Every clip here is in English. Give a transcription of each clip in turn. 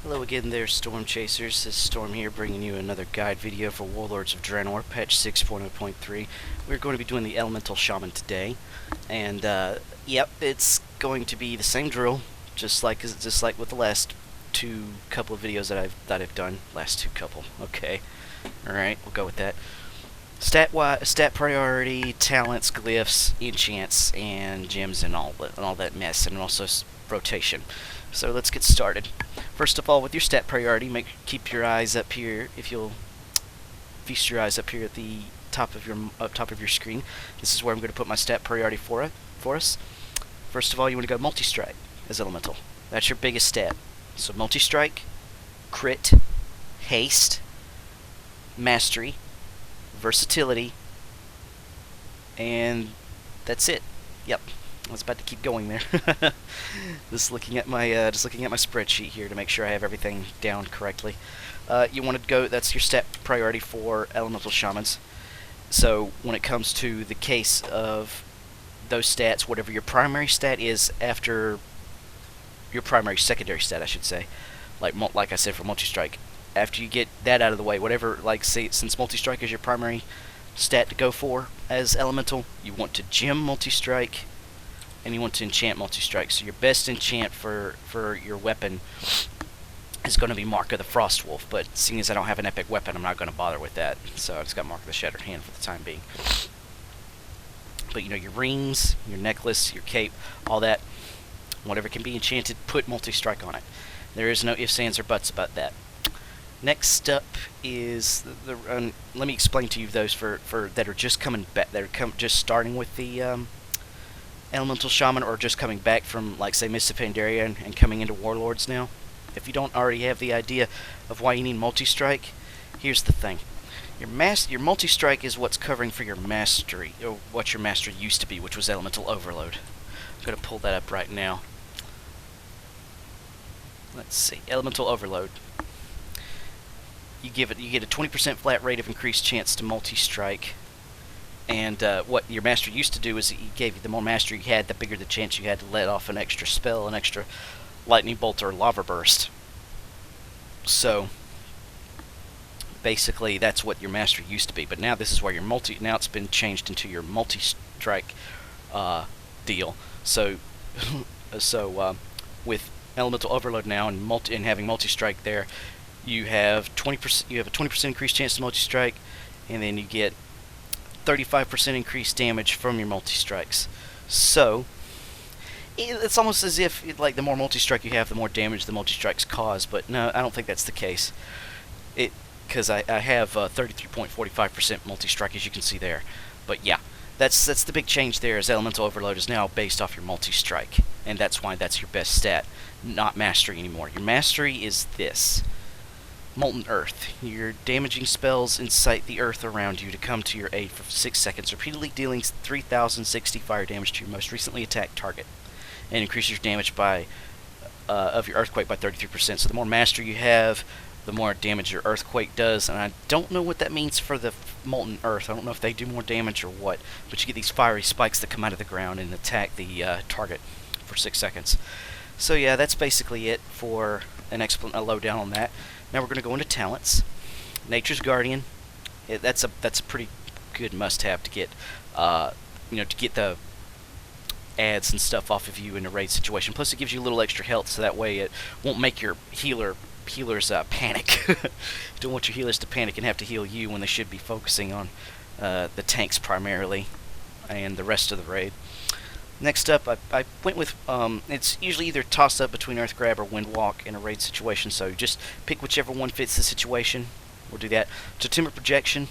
Hello again there, Storm Chasers. This is Storm here, bringing you another guide video for Warlords of Draenor, patch 6.0.3. We're going to be doing the Elemental Shaman today, and yep, it's going to be the same drill, just like with the last couple of videos that I've done. Last two couple, okay. All right, we'll go with that. Stat priority, talents, glyphs, enchants, and gems, and all that mess, and also rotation. So let's get started. First of all, with your stat priority, keep your eyes up here. If you'll feast your eyes up here at the top of your screen, this is where I'm going to put my stat priority for us. First of all, you want to go multi-strike as elemental. That's your biggest stat. So multi-strike, crit, haste, mastery, versatility, and that's it. Yep, I was about to keep going there. just looking at my spreadsheet here to make sure I have everything down correctly. You want to go. That's your stat priority for elemental shamans. So when it comes to the case of those stats, whatever your primary stat is after your secondary stat, I should say, like I said for multi-strike. After you get that out of the way, whatever, since multi-strike is your primary stat to go for as elemental, you want to gem multi-strike, and you want to enchant multi-strike. So your best enchant for your weapon is going to be Mark of the Frostwolf, but seeing as I don't have an epic weapon, I'm not going to bother with that. So I just got Mark of the Shattered Hand for the time being. But you know, your rings, your necklace, your cape, all that, whatever can be enchanted, put multi-strike on it. There is no ifs, ands, or buts about that. Next up is let me explain to you those for that are just coming back, just starting with the Elemental Shaman, or just coming back from, like, say, Mists of Pandaria and coming into Warlords now. If you don't already have the idea of why you need multi-strike, here's the thing. Your multi-strike is what's covering for your mastery, or what your mastery used to be, which was Elemental Overload. I'm going to pull that up right now. Let's see. Elemental Overload. You get a 20% flat rate of increased chance to multi-strike. And what your master used to do is he gave you, the more mastery you had, the bigger the chance you had to let off an extra spell, an extra lightning bolt or lava burst. So basically that's what your mastery used to be. But now this is where your now it's been changed into your multi-strike deal. So with Elemental Overload now and having multi-strike there, you have 20%. You have a 20% increased chance to multi-strike, and then you get 35% increased damage from your multi-strikes. So it's almost as if, like, the more multi-strike you have, the more damage the multi-strikes cause. But no, I don't think that's the case. Because I have 33.45% multi-strike, as you can see there. But yeah, that's the big change there. Is Elemental Overload is now based off your multi-strike, and that's why that's your best stat, not mastery anymore. Your mastery is this. Molten Earth. Your damaging spells incite the earth around you to come to your aid for 6 seconds, repeatedly dealing 3,060 fire damage to your most recently attacked target, and increases your damage of your earthquake by 33%. So the more mastery you have, the more damage your earthquake does. And I don't know what that means for the Molten Earth. I don't know if they do more damage or what, but you get these fiery spikes that come out of the ground and attack the target for 6 seconds. So yeah, that's basically it for a lowdown on that. Now we're going to go into talents. Nature's Guardian. That's a pretty good must-have to get, to get the ads and stuff off of you in a raid situation. Plus, it gives you a little extra health, so that way it won't make your healers panic. You don't want your healers to panic and have to heal you when they should be focusing on the tanks primarily and the rest of the raid. Next up, I went with, it's usually either tossed up between Earth Grab or Windwalk in a raid situation, so just pick whichever one fits the situation. We'll do that. So Timber Projection,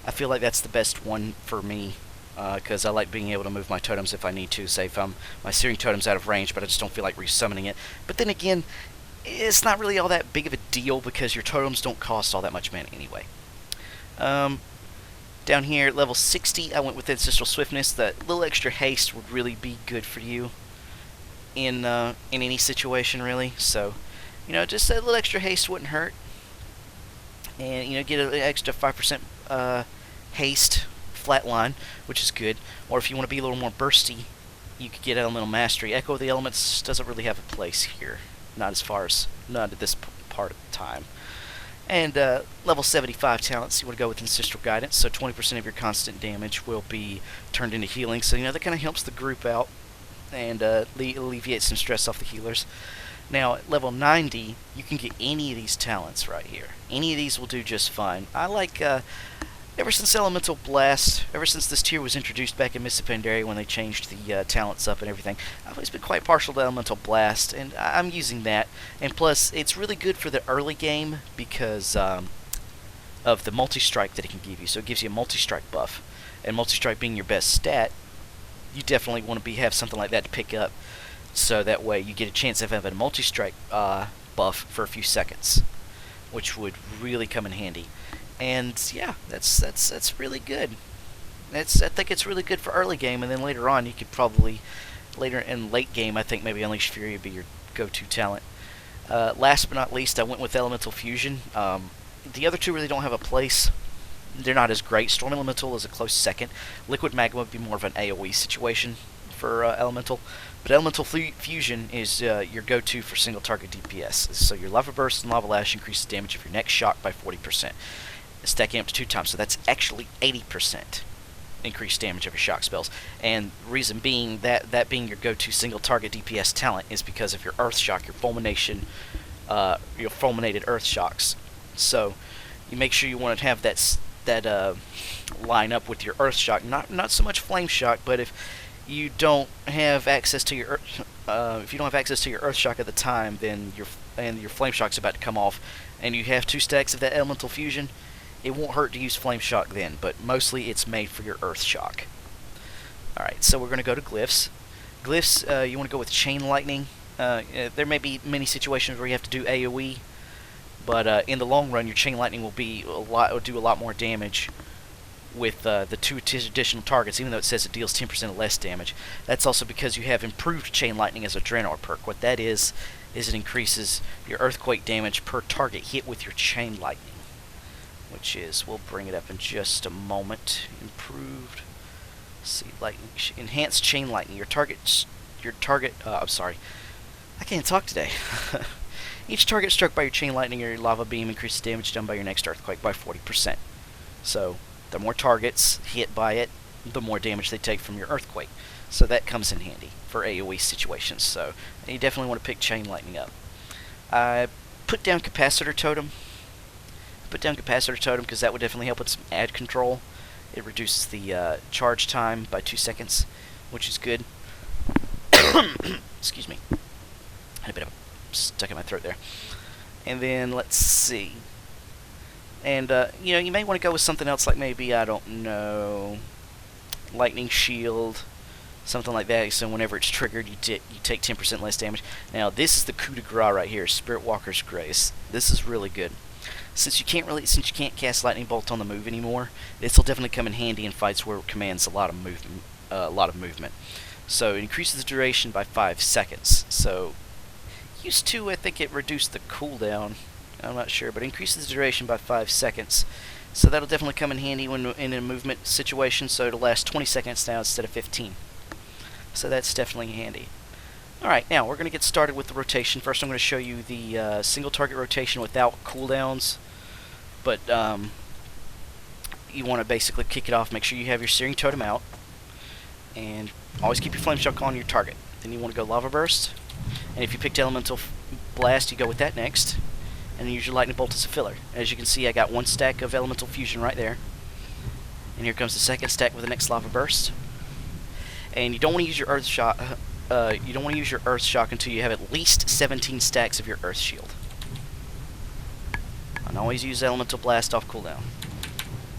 I feel like that's the best one for me, because I like being able to move my totems if I need to, say if my Searing Totem's out of range, but I just don't feel like resummoning it. But then again, it's not really all that big of a deal, because your totems don't cost all that much mana anyway. Down here, level 60, I went with Ancestral Swiftness. That little extra haste would really be good for you in any situation, really. So, just a little extra haste wouldn't hurt. And, get an extra 5% haste flatline, which is good. Or if you want to be a little more bursty, you could get Elemental Mastery. Echo of the Elements doesn't really have a place here. Not at this part of the time. And level 75 talents, you want to go with Ancestral Guidance, so 20% of your constant damage will be turned into healing. So, that kind of helps the group out and alleviates some stress off the healers. Now, at level 90, you can get any of these talents right here. Any of these will do just fine. I like, ever since Elemental Blast, ever since this tier was introduced back in Mists of Pandaria when they changed the talents up and everything, I've always been quite partial to Elemental Blast, and I'm using that. And plus, it's really good for the early game because of the multi-strike that it can give you. So it gives you a multi-strike buff. And multi-strike being your best stat, you definitely want to have something like that to pick up. So that way you get a chance of having a multi-strike buff for a few seconds, which would really come in handy. And yeah, that's really good. I think it's really good for early game, and then later on you could probably, later in late game, I think maybe Unleash Fury would be your go-to talent. Last but not least, I went with Elemental Fusion. The other two really don't have a place. They're not as great. Storm Elemental is a close second. Liquid Magma would be more of an AoE situation for Elemental. But Elemental Fusion is your go-to for single target DPS. So your Lava Burst and Lava Lash increases damage of your next shock by 40%. Stacking up to 2 times, so that's actually 80% increased damage of your shock spells. And reason being that being your go-to single target DPS talent is because of your Earth Shock, your fulminated Earth Shocks. So you make sure you want to have that line up with your Earth Shock. Not so much Flame Shock, but if you don't have access to your Earth Shock at the time, then your Flame Shock's about to come off, and you have 2 stacks of that Elemental Fusion, it won't hurt to use Flame Shock then, but mostly it's made for your Earth Shock. Alright, so we're going to go to Glyphs. Glyphs, you want to go with Chain Lightning. There may be many situations where you have to do AoE, but in the long run, your Chain Lightning will do a lot more damage with the 2 additional targets, even though it says it deals 10% less damage. That's also because you have improved Chain Lightning as a Draenor perk. What that is it increases your Earthquake damage per target hit with your Chain Lightning, which is, we'll bring it up in just a moment. Improved, see, lightning, enhanced Chain Lightning. I'm sorry, I can't talk today. Each target struck by your Chain Lightning or your Lava Beam increases damage done by your next Earthquake by 40%. So the more targets hit by it, the more damage they take from your Earthquake. So that comes in handy for AoE situations. So you definitely want to pick Chain Lightning up. Put down Capacitor Totem. Put down Capacitor Totem because that would definitely help with some ad control. It reduces the charge time by 2 seconds, which is good. Excuse me. I had a bit of a stuck in my throat there. And then let's see. And you may want to go with something else, like maybe, I don't know, Lightning Shield, something like that. So whenever it's triggered, you take 10% less damage. Now this is the coup de grace right here, Spirit Walker's Grace. This is really good. Since you can't cast Lightning Bolt on the move anymore, this will definitely come in handy in fights where it commands a lot of movement. So it increases the duration by 5 seconds. So used to, I think it reduced the cooldown. I'm not sure, but increases the duration by 5 seconds. So that'll definitely come in handy when in a movement situation. So it'll last 20 seconds now instead of 15. So that's definitely handy. Alright, now we're going to get started with the rotation. First I'm going to show you the single target rotation without cooldowns. But you want to basically kick it off. Make sure you have your Searing Totem out. And always keep your Flame Shock on your target. Then you want to go Lava Burst. And if you picked Elemental Blast, you go with that next. And then use your Lightning Bolt as a filler. As you can see, I got 1 stack of Elemental Fusion right there. And here comes the second stack with the next Lava Burst. And you don't want to use your Earth Shock. You don't want to use your Earth Shock until you have at least 17 stacks of your Earth Shield. And always use Elemental Blast off cooldown.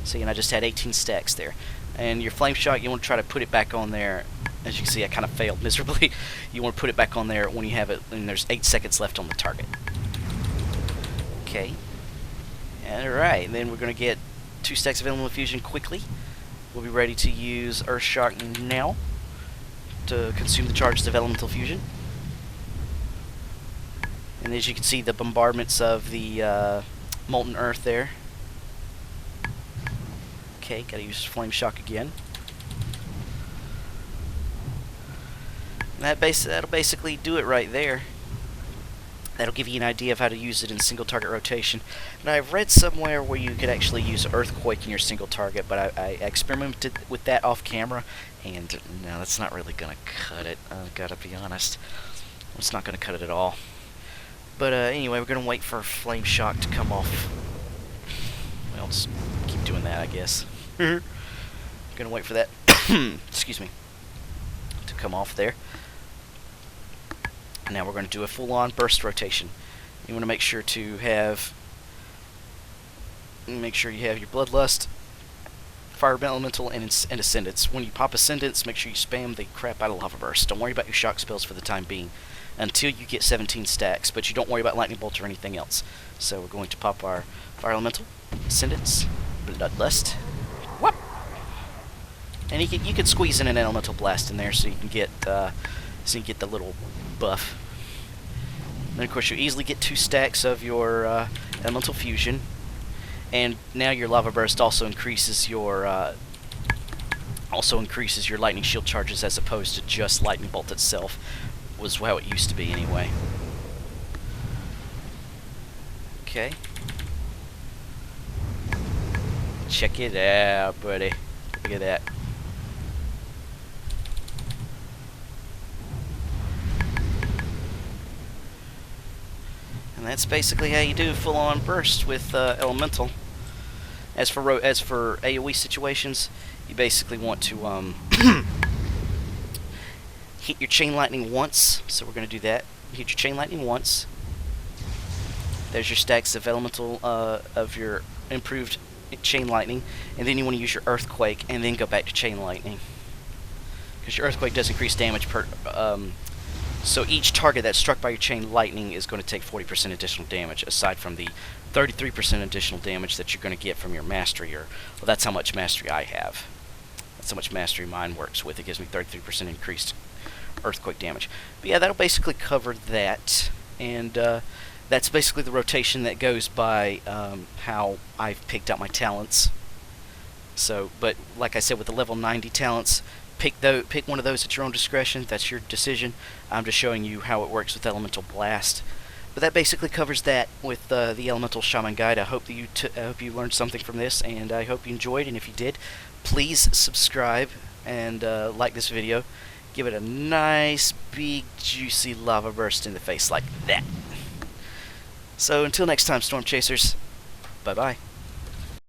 See, and I just had 18 stacks there. And your Flame Shock, you want to try to put it back on there. As you can see, I kind of failed miserably. You want to put it back on there when you have it, and there's 8 seconds left on the target. Okay. Alright, then we're going to get 2 stacks of Elemental Fusion quickly. We'll be ready to use Earth Shock now to consume the charges of Elemental Fusion. And as you can see, the bombardments of the Molten Earth there. Okay, gotta use Flame Shock again. That'll basically do it right there. That'll give you an idea of how to use it in single target rotation. Now, I've read somewhere where you could actually use Earthquake in your single target, but I experimented with that off camera, and no, that's not really going to cut it. I've got to be honest. It's not going to cut it at all. But anyway, we're going to wait for Flame Shock to come off. Well, just keep doing that, I guess. Going to wait for that, excuse me, to come off there. Now we're going to do a full-on burst rotation. You want to make sure you have your Bloodlust, Fire Elemental, and Ascendance. When you pop Ascendance, make sure you spam the crap out of Lava Burst. Don't worry about your shock spells for the time being until you get 17 stacks, but you don't worry about Lightning Bolt or anything else. So we're going to pop our Fire Elemental, Ascendance, Bloodlust. Whoop! And you can squeeze in an Elemental Blast in there so you can get the little buff. And then of course you easily get 2 stacks of your Elemental Fusion, and now your Lava Burst also increases your Lightning Shield charges as opposed to just Lightning Bolt itself. Was how it used to be anyway. Okay. Check it out, buddy. Look at that. And that's basically how you do full-on burst with Elemental. As for AoE situations, you basically want to hit your Chain Lightning once. So we're going to do that. Hit your Chain Lightning once. There's your stacks of Elemental of your improved Chain Lightning, and then you want to use your Earthquake, and then go back to Chain Lightning, because your Earthquake does increase damage per. So each target that's struck by your Chain Lightning is going to take 40% additional damage, aside from the 33% additional damage that you're going to get from your Mastery. Well, that's how much Mastery I have. That's how much Mastery mine works with. It gives me 33% increased Earthquake damage. But yeah, that'll basically cover that, and that's basically the rotation that goes by how I've picked out my talents. So, but like I said, with the level 90 talents, pick one of those at your own discretion. That's your decision. I'm just showing you how it works with Elemental Blast. But that basically covers that with the Elemental Shaman Guide. I hope that you learned something from this, and I hope you enjoyed. And if you did, please subscribe and like this video. Give it a nice, big, juicy lava burst in the face like that. So until next time, Storm Chasers, bye-bye.